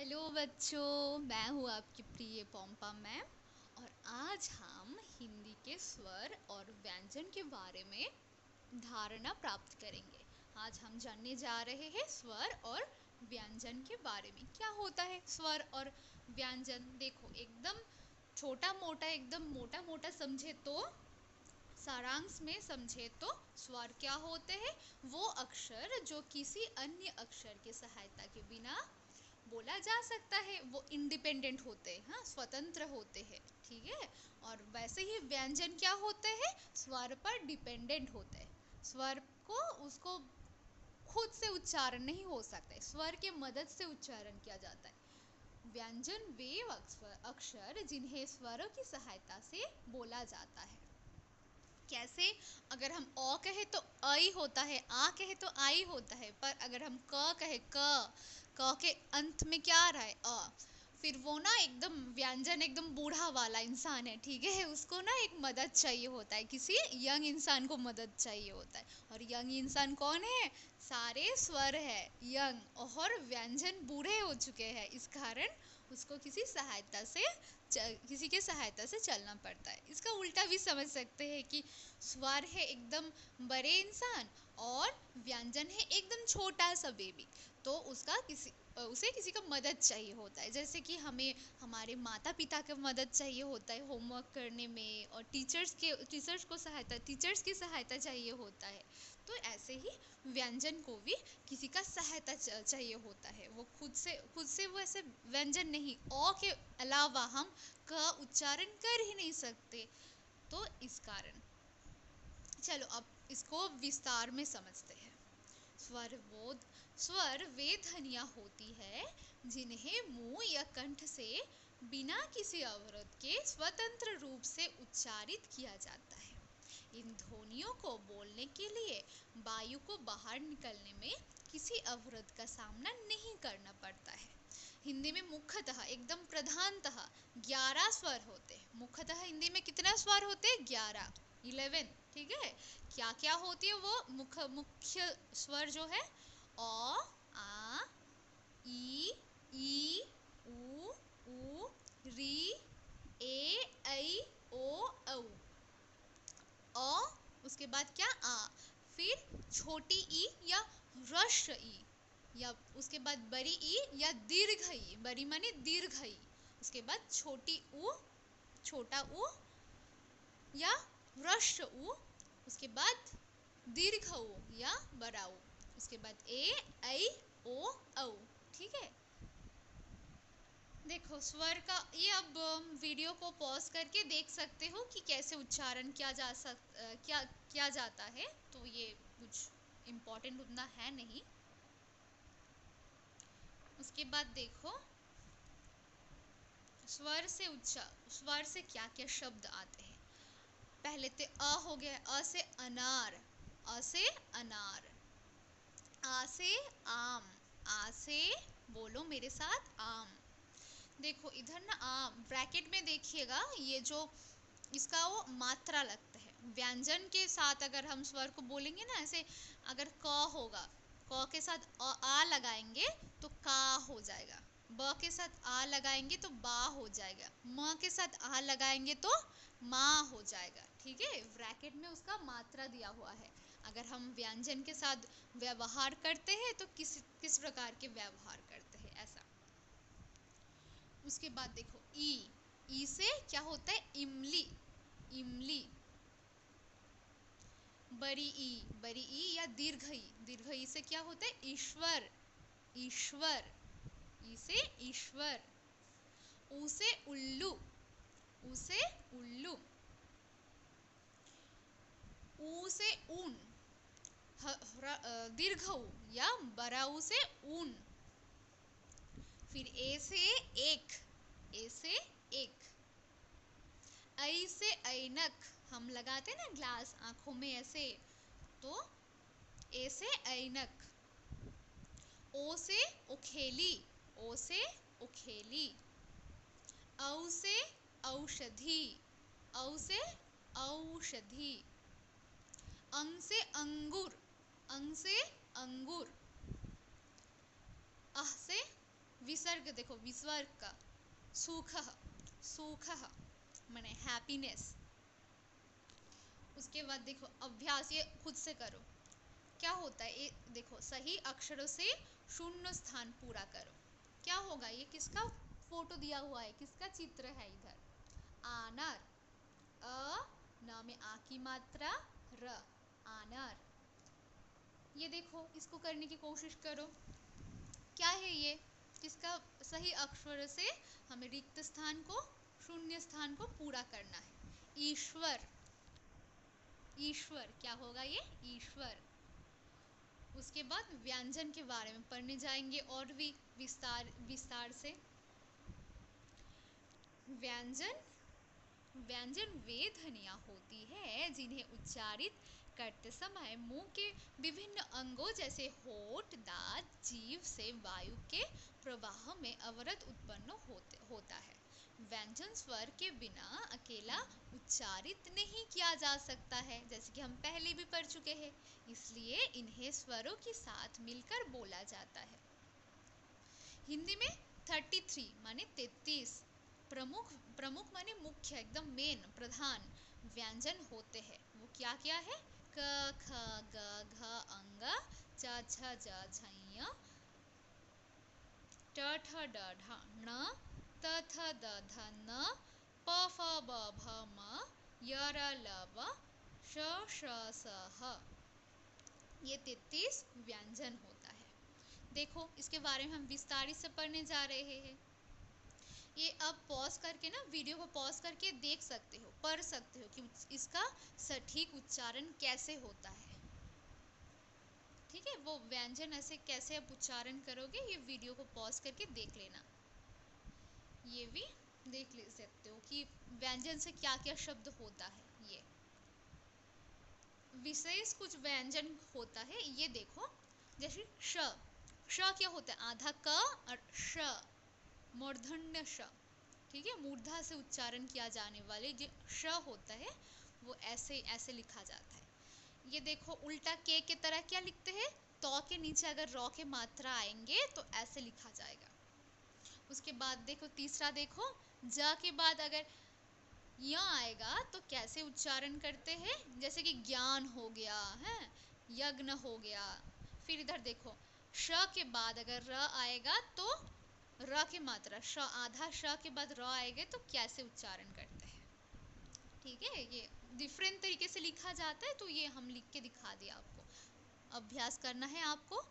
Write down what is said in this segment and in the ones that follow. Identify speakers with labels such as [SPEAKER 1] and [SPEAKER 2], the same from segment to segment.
[SPEAKER 1] Hello बच्चों, मैं हूँ आपकी प्रिय पॉम्पा मैम। और आज हम हिंदी के स्वर और व्यंजन के बारे में धारणा प्राप्त करेंगे। आज हम जानने जा रहे हैं स्वर और व्यंजन के बारे में। क्या होता है स्वर और व्यंजन? देखो, एकदम मोटा मोटा समझे तो, सारांश में समझे तो, स्वर क्या होते हैं? वो अक्षर जो किसी अन्य अक्षर की सहायता के बिना बोला जा सकता है। वो इंडिपेंडेंट होते हैं, हाँ, स्वतंत्र होते हैं, ठीक है। और वैसे ही व्यंजन क्या होते हैं? स्वर पर डिपेंडेंट होते हैं। स्वर को उसको खुद से उच्चारण नहीं हो सकता है, स्वर के मदद से उच्चारण किया जाता है। व्यंजन वे अक्षर जिन्हें स्वरों की सहायता से बोला जाता है। कैसे? अगर हम अ कहे तो अ ही होता है, आ कहे तो आ ही होता है, पर अगर हम क कहे, क के अंत में क्या आ रहा है? अ। फिर वो ना एकदम व्यंजन एकदम बूढ़ा वाला इंसान है, ठीक है, उसको ना एक मदद चाहिए होता है, किसी यंग इंसान को मदद चाहिए होता है। और यंग इंसान कौन है? सारे स्वर है यंग, और व्यंजन बूढ़े हो चुके हैं। इस कारण उसको किसी के सहायता से चलना पड़ता है। इसका उल्टा भी समझ सकते हैं कि स्वर है एकदम बड़े इंसान और व्यंजन है एकदम छोटा सा बेबी, तो उसे किसी का मदद चाहिए होता है। जैसे कि हमें हमारे माता पिता का मदद चाहिए होता है होमवर्क करने में, और टीचर्स की सहायता चाहिए होता है। तो ऐसे ही व्यंजन को भी किसी का सहायता चाहिए होता है। वो खुद से वो ऐसे व्यंजन नहीं, अ के अलावा हम क उच्चारण कर ही नहीं सकते। तो इस कारण चलो अब इसको विस्तार में समझते हैं। स्वर वे ध्वनियाँ होती है जिन्हें मुंह या कंठ से बिना किसी अवरोध के स्वतंत्र रूप से उच्चारित किया जाता है। इन ध्वनियों को बोलने के लिए वायु को बाहर निकलने में किसी अवरोध का सामना नहीं करना पड़ता है। हिंदी में मुख्यतः एकदम प्रधानतः 11 स्वर होते हैं। मुख्यतः हिंदी में कितना स्वर होते हैं? 11, ठीक है। क्या क्या होती है वो मुख्य स्वर जो है? अ, आ, ई, उ, री, ए, ऐ, ओ, औ। उसके बाद क्या? आ। फिर छोटी ई या ह्रस्व ई, या उसके बाद बड़ी ई या दीर्घ ई। बड़ी माने दीर्घ ई। उसके बाद छोटा ऊ या ह्रस्व ऊ। उसके बाद दीर्घ ऊ या बड़ा ऊ। उसके बाद ए, ऐ, ओ, औ, ठीक है। देखो स्वर का ये, अब वीडियो को पॉज करके देख सकते हो कि कैसे उच्चारण किया जाता है। तो ये कुछ इम्पोर्टेंट उतना है नहीं। उसके बाद देखो स्वर से क्या क्या शब्द आते हैं। पहले तो अ हो गया, अ से अनार, अ से अनार। आ से आम, आ से बोलो मेरे साथ आम। देखो इधर ना आम ब्रैकेट में देखिएगा, ये जो इसका वो मात्रा लगता है। व्यंजन के साथ अगर हम स्वर को बोलेंगे ना, ऐसे अगर क होगा, क के साथ आ लगाएंगे तो का हो जाएगा। ब के साथ आ लगाएंगे तो बा हो जाएगा। म के साथ आ लगाएंगे तो माँ हो जाएगा, ठीक है। ब्रैकेट में उसका मात्रा दिया हुआ है। अगर हम व्यंजन के साथ व्यवहार करते हैं तो किस प्रकार के व्यवहार करते हैं, ऐसा। उसके बाद देखो ई से क्या होता है? इमली, इमली। बड़ी ई या दीर्घ ई से क्या होता है? ईश्वर, ईश्वर। ई से ईश्वर। ऊ से उल्लू, ऊ से उल्लू। ऊ से ऊन, दीर्घ ऊ या बड़ा ऊ से ऊन। फिर ए से एक, ए से एक। ऐ से ऐनक, हम लगाते ना ग्लास आंखों में ऐसे, तो ए से ऐनक। ओ से ओखेली, ओ से ओखेली। औ से औषधि, औ से औषधि। अंग से अंगूर, अंग से अंगूर। अह से विसर्ग देखो, विसर्ग का सुखः, सुखः माने हैप्पीनेस। उसके बाद देखो अभ्यास, ये खुद से करो। क्या होता है ये देखो, सही अक्षरों से शून्य स्थान पूरा करो। क्या होगा, ये किसका फोटो दिया हुआ है, किसका चित्र है इधर, आनर, अ न में आ की मात्रा, र, आनर। ये देखो, इसको करने की कोशिश करो। क्या है ये, किसका सही अक्षर से हमें रिक्त स्थान को, शून्य स्थान को पूरा करना है। ईश्वर, ईश्वर क्या होगा ये, ईश्वर। उसके बाद व्यंजन के बारे में पढ़ने जाएंगे और भी विस्तार विस्तार से। व्यंजन, व्यंजन वे ध्वनियाँ होती है जिन्हें उच्चारित करते समय मुंह के विभिन्न अंगों जैसे होठ, दांत, जीभ से वायु के प्रवाह में अवरोध उत्पन्न होता है। व्यंजन स्वर के बिना अकेला उच्चारित नहीं किया जा सकता है, जैसे कि हम पहले भी पढ़ चुके हैं, इसलिए इन्हें स्वरों के साथ मिलकर बोला जाता है। हिंदी में 33 माने 33 प्रमुख, प्रमुख माने मुख्य, एकदम मेन, प्रधान व्यंजन होते हैं। वो क्या क्या है, क ख ग घ अंग, च छ ज झ, ट ठ ड ढ ण, त थ द ध न, प फ ब भ म, य र ल व, श श स ह। ये 33 व्यंजन होता है। देखो इसके बारे में हम विस्तारित से पढ़ने जा रहे हैं। ये अब पॉज करके ना, वीडियो को पॉज करके देख सकते हो, पढ़ सकते हो कि इसका सटीक उच्चारण कैसे होता है। ठीक है, वो व्यंजन ऐसे कैसे आप उच्चारण करोगे, ये वीडियो को पॉज करके देख लेना। ये भी देख ले सकते हो कि व्यंजन से क्या क्या शब्द होता है। ये विशेष कुछ व्यंजन होता है, ये देखो, जैसे श, श क्या होता है, आधा क और श, मूर्धन्य श। ठीक है, मूर्धा से उच्चारण किया जाने वाले जो श होता है वो ऐसे ऐसे लिखा जाता है। ये देखो उल्टा के तरह क्या लिखते हैं, तो के नीचे अगर रॉ के मात्रा आएंगे तो ऐसे लिखा जाएगा। उसके बाद देखो तीसरा, देखो ज के बाद अगर य आएगा तो कैसे उच्चारण करते हैं, जैसे कि ज्ञान हो गया है, यज्ञ हो गया। फिर इधर देखो श के बाद अगर र आएगा तो र की मात्रा, श आधा श के बाद र आएगा तो कैसे उच्चारण करते हैं। ठीक है, ये डिफरेंट तरीके से लिखा जाता है, तो ये हम लिख के दिखा दिया आपको, अभ्यास करना है आपको।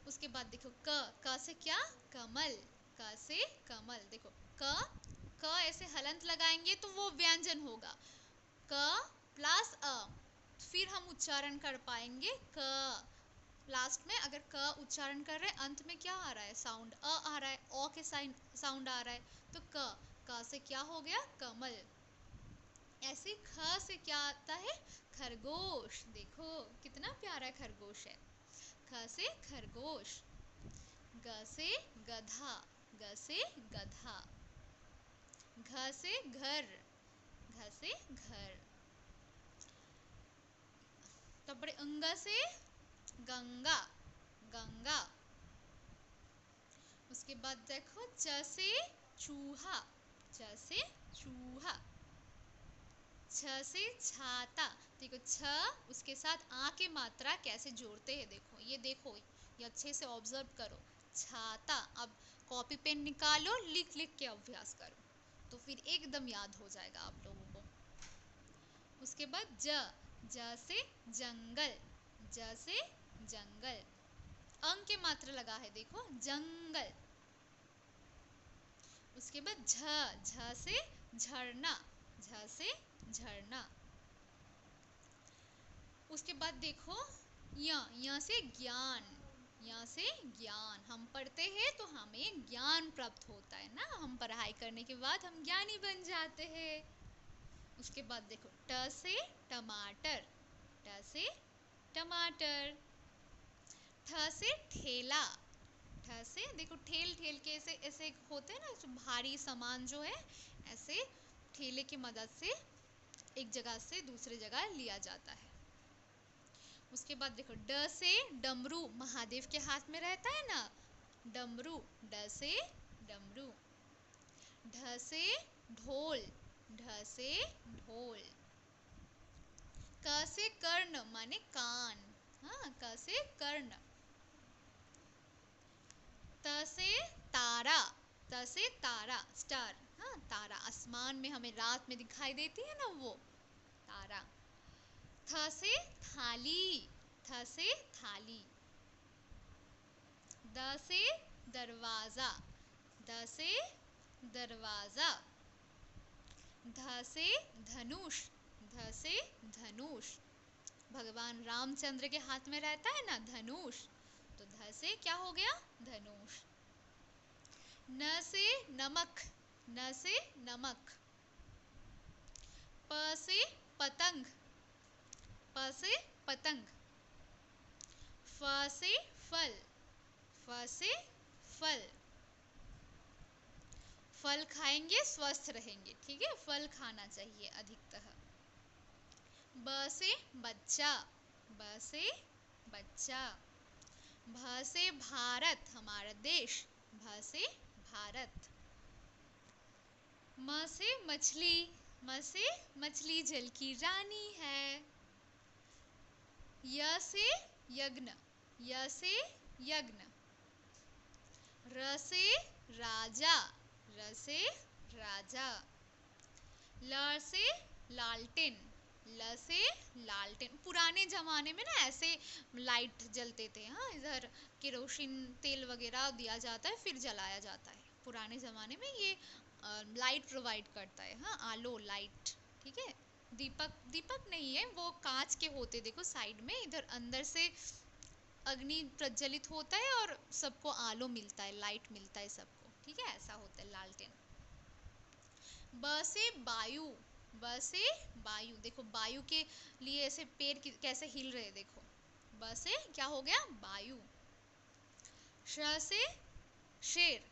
[SPEAKER 1] उसके बाद देखो क से क्या, कमल, क से कमल। देखो क ऐसे हलंत लगाएंगे तो वो व्यंजन होगा, क प्लस अ, फिर हम उच्चारण कर पाएंगे क। लास्ट में अगर क उच्चारण कर रहे हैं, अंत में क्या आ रहा है, साउंड अ आ रहा है, ओ के साउंड आ रहा है, तो क से क्या हो गया, कमल। ऐसे ख से क्या आता है, खरगोश। देखो कितना प्यारा खरगोश है, ख से खरगोश। ग से गधा, ग से गधा। घ से घर, घ से घर। तब अंग से गंगा, गंगा। उसके बाद देखो च से चूहा, च से चूहा। छ से छाता, देखो छ उसके साथ आ के मात्रा कैसे जोड़ते हैं, देखो ये, देखो ये अच्छे से ऑब्जर्व करो, छाता। अब कॉपी पेन निकालो, लिख लिख के अभ्यास करो, तो फिर एकदम याद हो जाएगा आप लोगों को। उसके बाद ज से जंगल, ज से जंगल। अंग के मात्रा लगा है, देखो जंगल। उसके बाद झ से झरना, झ से झरना। उसके बाद देखो य से ज्ञान, य से ज्ञान। हम पढ़ते हैं तो हमें ज्ञान प्राप्त होता है ना, हम पढ़ाई करने के बाद हम ज्ञानी बन जाते हैं। उसके बाद देखो ट से टमाटर, ट से टमाटर। ठ से ठेला, ठ से देखो ठेल ठेल के ऐसे ऐसे होते हैं ना, जो भारी सामान जो है ऐसे ठेले की मदद से एक जगह से दूसरे जगह लिया जाता है। उसके बाद देखो ड से डमरू, महादेव के हाथ में रहता है ना, डमरू, ड से डमरू। ढ से ढोल, ढ से ढोल। क से कर्ण माने कान, हाँ, क से कर्ण। त से तारा, त से तारा, स्टार, हाँ, तारा, आसमान में हमें रात में दिखाई देती है ना वो तारा। थ से थाली, थ से थाली। द से दरवाजा, द से दरवाजा। ध से धनुष, ध से धनुष। भगवान रामचंद्र के हाथ में रहता है ना धनुष, तो ध से क्या हो गया, धनुष। न से नमक, न से नमक। प से पतंग, प से पतंग। फ से फल, फ से फल। फल खाएंगे स्वस्थ रहेंगे, ठीक है, फल खाना चाहिए अधिकतः। ब से बच्चा, ब से बच्चा। भ से भारत, हमारा देश, भ से भारत। म से मछली, म से मछली जल की रानी है। य से यज्ञ, य से यज्ञ। र से राजा, र से राजा। ल से लालटेन, ल से लालटेन। पुराने जमाने में ना ऐसे लाइट जलते थे, हाँ, इधर केरोसिन तेल वगैरह दिया जाता है फिर जलाया जाता है। पुराने जमाने में ये लाइट प्रोवाइड करता है, हाँ, आलो लाइट, ठीक है। दीपक, दीपक नहीं है वो, कांच के होते, देखो साइड में, इधर अंदर से अग्नि प्रज्वलित होता है और सबको आलो मिलता है, लाइट मिलता है सबको, ठीक है, ऐसा होता है लालटेन। ब से वायु, ब से वायु। देखो वायु के लिए ऐसे पेड़ कैसे हिल रहे, देखो। ब से क्या हो गया, वायु। श से शेर,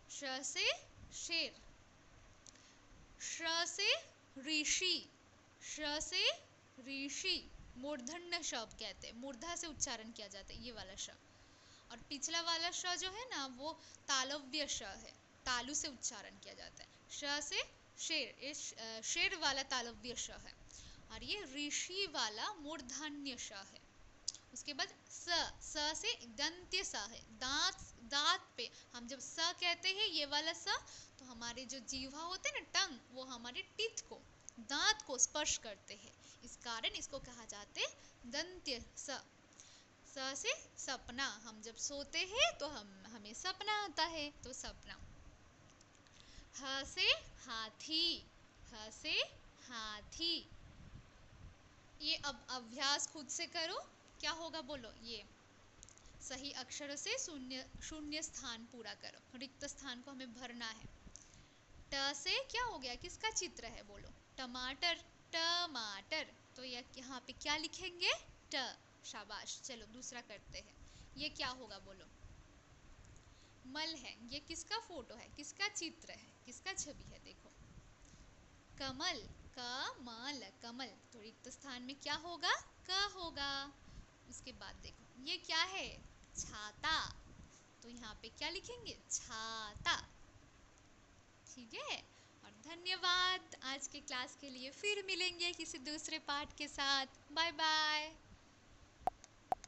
[SPEAKER 1] श से शेर। श से ऋषि, श से ऋषि। मूर्धन्य श कहते हैं, मूर्धा से उच्चारण किया जाता है ये वाला श। और पिछला वाला श जो है ना वो तालव्य श है, तालु से उच्चारण किया जाता है। श से शेर, इस शेर वाला तालव्य श है। और ये ऋषि वाला मूर्धन्य श है। उसके बाद स से दंत्य स है, दांत, दांत पे हम जब स कहते हैं ये वाला स, तो हमारे जो जीवा होते हैं ना, टंग, वो हमारे टीथ को, दांत को स्पर्श करते हैं, इस कारण इसको कहा जाते हैं दंत्य स। स से सपना, हम जब सोते हैं तो हमें सपना आता है, तो सपना। ह से हाथी, ह से हाथी। ये अब अभ्यास खुद से करो, क्या होगा बोलो, ये सही अक्षरों से शून्य शून्य स्थान पूरा करो, रिक्त स्थान को हमें भरना है। ट से क्या हो गया, किसका चित्र है बोलो, टमाटर, टमाटर। तो यहाँ पे क्या लिखेंगे, ट, शाबाश। चलो दूसरा करते हैं, ये क्या होगा बोलो, मल है, ये किसका फोटो है, किसका चित्र है, किसका छवि है, देखो, कमल, कमल, कमल। तो रिक्त स्थान में क्या होगा, क होगा। उसके बाद देखो ये क्या है, छाता, तो यहाँ पे क्या लिखेंगे, छाता, ठीक है। और धन्यवाद आज के क्लास के लिए, फिर मिलेंगे किसी दूसरे पाठ के साथ, बाय बाय।